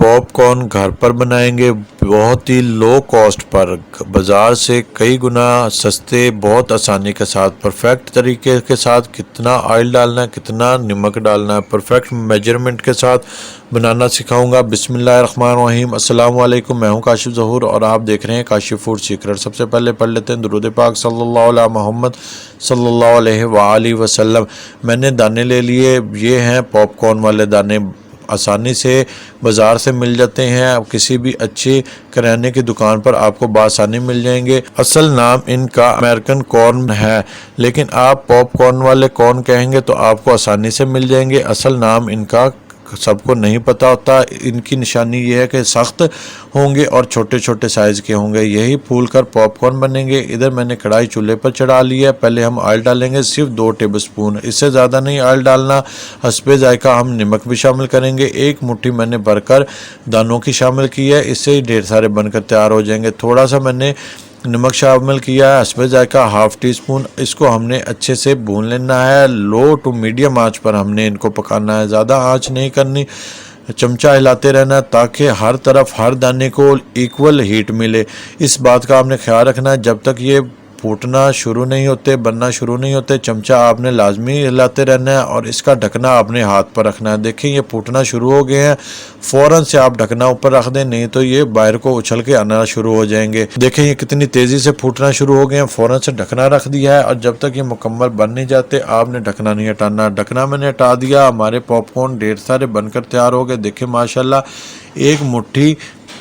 Popcorn घर पर बनाएंगे बहुत ही लो कॉस्ट पर, बाज़ार से कई गुना सस्ते, बहुत आसानी के साथ, परफेक्ट तरीके के साथ, कितना ऑयल डालना है, कितना नमक डालना है, परफेक्ट मेजरमेंट के साथ बनाना सिखाऊंगा। बिस्मिल्लाहिर्रहमानिर्रहीम। अस्सलाम वालेकुम। मैं हूं काशिफ ज़हूर और आप देख रहे हैं काशिफ फूड सीक्रेट। सबसे पहले पढ़ लेते हैं दुरूद पाक सल्लल्लाहु अलैहि मोहम्मद सल्लल्लाहु अलैहि वसल्लम। मैंने दाने ले लिए, ये हैं पॉपकॉर्न वाले दाने, आसानी से बाज़ार से मिल जाते हैं। अब किसी भी अच्छी किराने की दुकान पर आपको बासानी मिल जाएंगे। असल नाम इनका अमेरिकन कॉर्न है, लेकिन आप पॉपकॉर्न वाले कॉर्न कहेंगे तो आपको आसानी से मिल जाएंगे। असल नाम इनका सबको नहीं पता होता। इनकी निशानी ये है कि सख्त होंगे और छोटे छोटे साइज़ के होंगे। यही फूल कर पॉपकॉर्न बनेंगे। इधर मैंने कढ़ाई चूल्हे पर चढ़ा ली है। पहले हम ऑयल डालेंगे सिर्फ 2 टेबलस्पून, इससे ज़्यादा नहीं ऑयल डालना। हस्बे जायका हम नमक भी शामिल करेंगे। 1 मुट्ठी मैंने भरकर दानों की शामिल की है, इससे ही ढेर सारे बनकर तैयार हो जाएंगे। थोड़ा सा मैंने नमक शामिल किया है, हस्बे जायका ½ टीस्पून। इसको हमने अच्छे से भून लेना है। लो टू मीडियम आंच पर हमने इनको पकाना है, ज़्यादा आंच नहीं करनी। चमचा हिलाते रहना ताकि हर तरफ हर दाने को इक्वल हीट मिले। इस बात का आपने ख्याल रखना है, जब तक ये फूटना शुरू नहीं होते, बनना शुरू नहीं होते, चमचा आपने लाजमी हिलाते रहना है और इसका ढकना आपने हाथ पर रखना है। देखें ये फूटना शुरू हो गए हैं, फ़ौरन से आप ढकना ऊपर रख दें, नहीं तो ये बाहर को उछल के आना शुरू हो जाएंगे। देखें ये कितनी तेज़ी से फूटना शुरू हो गए हैं। फ़ौरन से ढकना रख दिया है और जब तक ये मुकम्मल बन नहीं जाते आपने ढकना नहीं हटाना। ढकना मैंने हटा दिया। हमारे पॉपकॉर्न ढेर सारे बनकर तैयार हो गए। देखें माशाल्लाह 1 मुट्ठी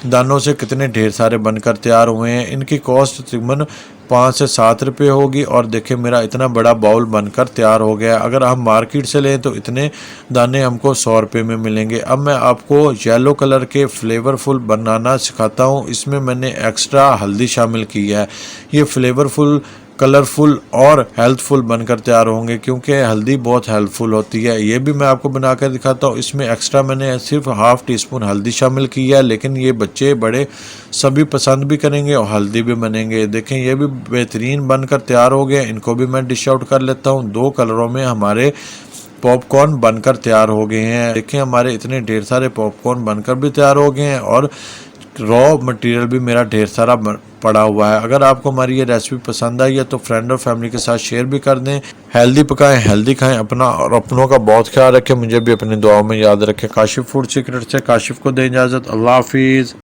दानों से कितने ढेर सारे बनकर तैयार हुए हैं। इनकी कॉस्ट तकरीबन 5 से 7 रुपये होगी। और देखिए मेरा इतना बड़ा बाउल बनकर तैयार हो गया। अगर हम मार्केट से लें तो इतने दाने हमको 100 रुपये में मिलेंगे। अब मैं आपको येलो कलर के फ्लेवरफुल बनाना सिखाता हूँ। इसमें मैंने एक्स्ट्रा हल्दी शामिल की है। ये फ्लेवरफुल, कलरफुल और हेल्थफुल बनकर तैयार होंगे, क्योंकि हल्दी बहुत हेल्पफुल होती है। ये भी मैं आपको बनाकर दिखाता हूँ। इसमें एक्स्ट्रा मैंने सिर्फ ½ टीस्पून हल्दी शामिल की है, लेकिन ये बच्चे बड़े सभी पसंद भी करेंगे और हेल्दी भी बनेंगे। देखें ये भी बेहतरीन बनकर तैयार हो गए। इनको भी मैं डिश आउट कर लेता हूँ। 2 कलरों में हमारे पॉपकॉर्न बनकर तैयार हो गए हैं। देखें हमारे इतने ढेर सारे पॉपकॉर्न बनकर भी तैयार हो गए हैं और रॉ मटेरियल भी मेरा ढेर सारा पड़ा हुआ है। अगर आपको हमारी ये रेसिपी पसंद आई है तो फ्रेंड और फैमिली के साथ शेयर भी कर दें। हेल्दी पकाएं, हेल्दी खाएं, अपना और अपनों का बहुत ख्याल रखें। मुझे भी अपनी दुआओं में याद रखें। काशिफ फूड सीक्रेट से काशिफ को दें इजाज़त। अल्लाह हाफिज़।